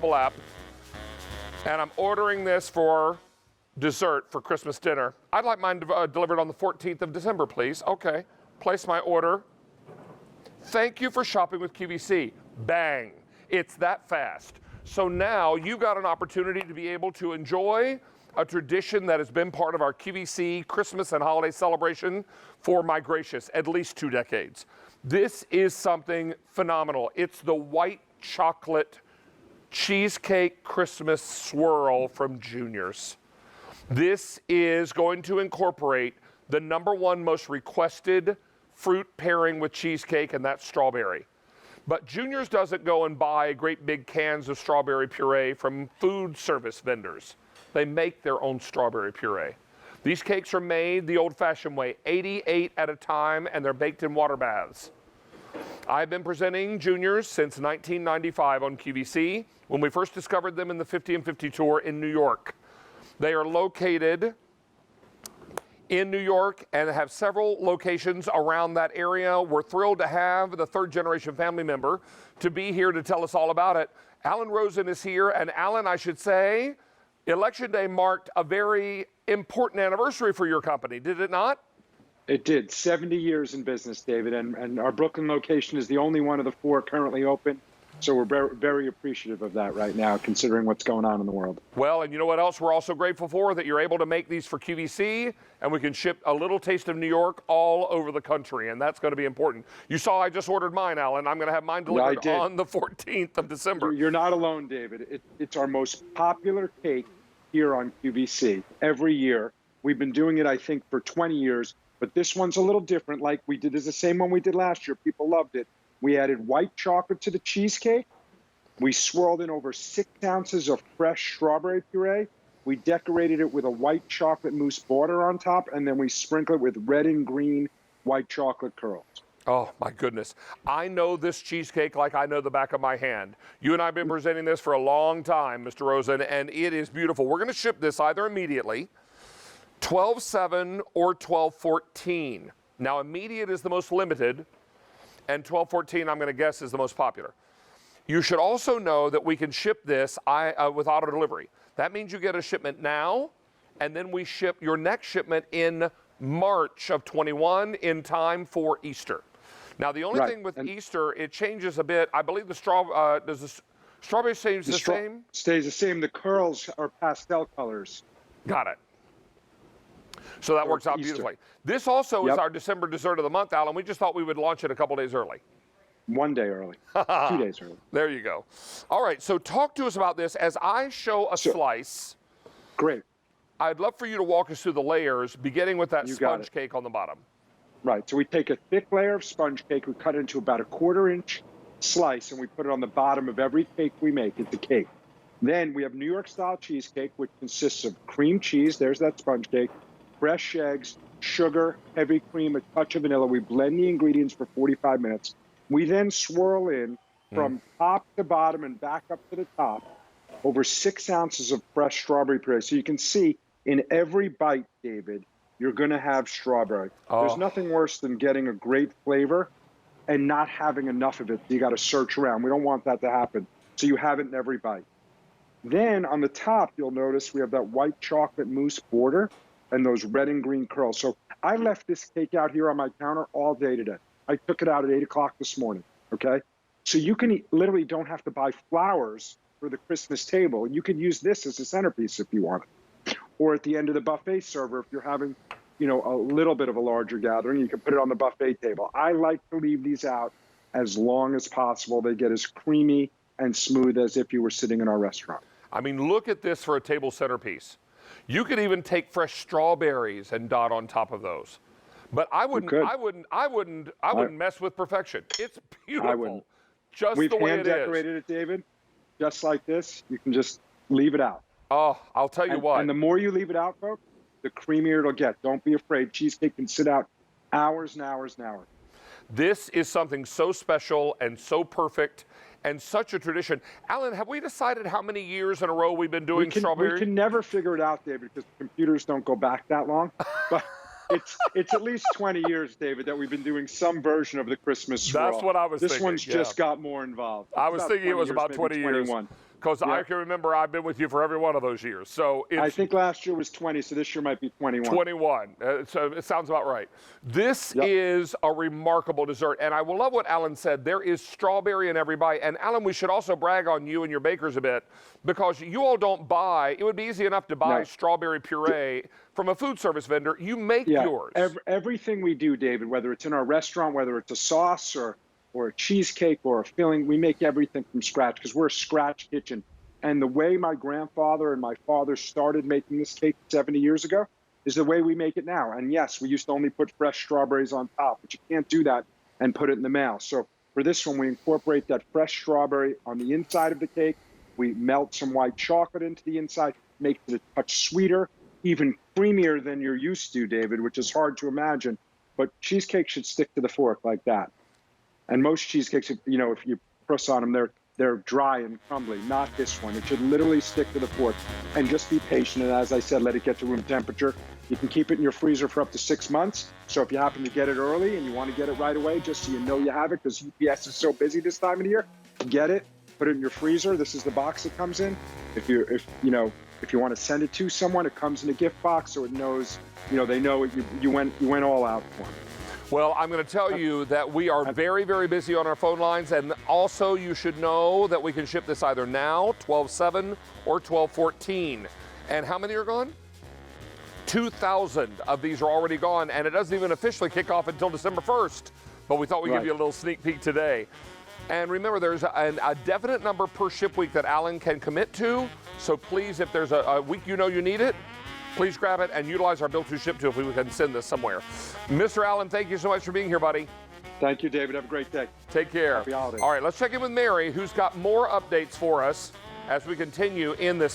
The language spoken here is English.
mobile app, and I'm ordering this for dessert for Christmas dinner. I'd like mine delivered on the 14th of December, please. Okay, place my order. Thank you for shopping with QVC. Bang, it's that fast. So now you've got an opportunity to be able to enjoy a tradition that has been part of our QVC Christmas and holiday celebration for, my gracious, at least 2 decades. This is something phenomenal. It's the white chocolate cheesecake Christmas swirl from Junior's. This is going to incorporate the #1 most requested fruit pairing with cheesecake, and that's strawberry. But Junior's doesn't go and buy great big cans of strawberry puree from food service vendors. They make their own strawberry puree. These cakes are made the old-fashioned way, 88 at a time, and they're baked in water baths. I've been presenting Junior's since 1995 on QVC, when we first discovered them in the 50 and 50 tour in New York. They are located in New York and have several locations around that area. We're thrilled to have the 3rd-generation family member to be here to tell us all about it. Alan Rosen is here, and Alan, I should say, Election Day marked a very important anniversary for your company, did it not? It did. 70 years in business, David, and our Brooklyn location is the only one of the 4 currently open. So we're very, very appreciative of that right now, considering what's going on in the world. Well, and you know what else we're also grateful for? That you're able to make these for QVC, and we can ship a little taste of New York all over the country, and that's going to be important. You saw I just ordered mine, Alan. I'm going to have mine delivered on the 14th of December. You're not alone, David. It's our most popular cake here on QVC every year. We've been doing it, I think, for 20 years, but this one's a little different. Like we did, it's the same one we did last year. People loved it. We added white chocolate to the cheesecake. We swirled in over 6 ounces of fresh strawberry puree. We decorated it with a white chocolate mousse border on top, and then we sprinkled it with red and green white chocolate curls. Oh, my goodness. I know this cheesecake like I know the back of my hand. You and I have been presenting this for a long time, Mr. Rosen, and it is beautiful. We're going to ship this either immediately, 12/7 or 12/14. Now, immediate is the most limited, and 12/14, I'm going to guess, is the most popular. You should also know that we can ship this with auto delivery. That means you get a shipment now, and then we ship your next shipment in March of 21 in time for Easter. Now, the only thing with Easter, it changes a bit. I believe does the strawberry stays the same? Stays the same. The curls are pastel colors. Got it. So that works out beautifully. This also is our December dessert of the month, Alan. We just thought we would launch it a couple days early. 1 day early, 2 days early. There you go. All right, so talk to us about this. As I show a slice, great. I'd love for you to walk us through the layers, beginning with that sponge cake on the bottom. Right, so we take a thick layer of sponge cake, we cut it into about a 1/4-inch slice, and we put it on the bottom of every cake we make. It's a cake. Then we have New York-style cheesecake, which consists of cream cheese, there's that sponge cake, fresh eggs, sugar, heavy cream, a touch of vanilla. We blend the ingredients for 45 minutes. We then swirl in from top to bottom and back up to the top over 6 ounces of fresh strawberry puree. So you can see in every bite, David, you're going to have strawberry. There's nothing worse than getting a great flavor and not having enough of it. You got to search around. We don't want that to happen. So you have it in every bite. Then on the top, you'll notice we have that white chocolate mousse border and those red and green curls. So I left this cake out here on my counter all day today. I took it out at 8 o'clock this morning, okay? So you can literally don't have to buy flowers for the Christmas table. You could use this as a centerpiece if you want it. Or at the end of the buffet server, if you're having, you know, a little bit of a larger gathering, you can put it on the buffet table. I like to leave these out as long as possible. They get as creamy and smooth as if you were sitting in our restaurant. I mean, look at this for a table centerpiece. You could even take fresh strawberries and dot on top of those. But I wouldn't mess with perfection. It's beautiful. Just the way it is. We've hand decorated it, David, just like this. You can just leave it out. Oh, I'll tell you what. And the more you leave it out, folks, the creamier it'll get. Don't be afraid. Cheesecake can sit out hours and hours and hours. This is something so special and so perfect and such a tradition. Alan, have we decided how many years in a row we've been doing strawberry? We can never figure it out, David, because computers don't go back that long. But it's at least 20 years, David, that we've been doing some version of the Christmas swirl. That's what I was thinking. This one's just got more involved. I was thinking it was about 20 years. because I Yep. can remember I've been with you for every one of those years. So I it's think last year was 20, so this year might be 21. 21. So it sounds about right. This Yep. is a remarkable dessert. And I will love what Alan said. There is strawberry in every bite. And Alan, we should also brag on you and your bakers a bit, because you all don't buy, it would be easy enough to buy No. strawberry puree from a food service vendor. You make yours. Everything we do, David, whether it's in our restaurant, whether it's a sauce or a cheesecake or a filling, we make everything from scratch because we're a scratch kitchen. And the way my grandfather and my father started making this cake 70 years ago is the way we make it now. And yes, we used to only put fresh strawberries on top, but you can't do that and put it in the mail. So for this one, we incorporate that fresh strawberry on the inside of the cake. We melt some white chocolate into the inside, makes it a touch sweeter, even creamier than you're used to, David, which is hard to imagine. But cheesecake should stick to the fork like that. And most cheesecakes, you know, if you press on them, they're dry and crumbly. Not this one. It should literally stick to the fork. And just be patient. And as I said, let it get to room temperature. You can keep it in your freezer for up to 6 months. So if you happen to get it early and you want to get it right away, just so you know you have it, because UPS is so busy this time of the year, get it, put it in your freezer. This is the box it comes in. If you want to send it to someone, it comes in a gift box, so it knows, you know, they know you went all out for them. Well, I'm going to tell you that we are very, very busy on our phone lines, and also you should know that we can ship this either now, 12/7, or 12/14. And how many are gone? 2,000 of these are already gone, and it doesn't even officially kick off until December 1st. But we thought we'd give you a little sneak peek today. And remember, there's a definite number per ship week that Alan can commit to. So please, if there's a week you know you need it, please grab it and utilize our Built to Ship to if we can send this somewhere. Mr. Allen, thank you so much for being here, buddy. Thank you, David. Have a great day. Take care. Happy holidays. All right, let's check in with Mary, who's got more updates for us as we continue in this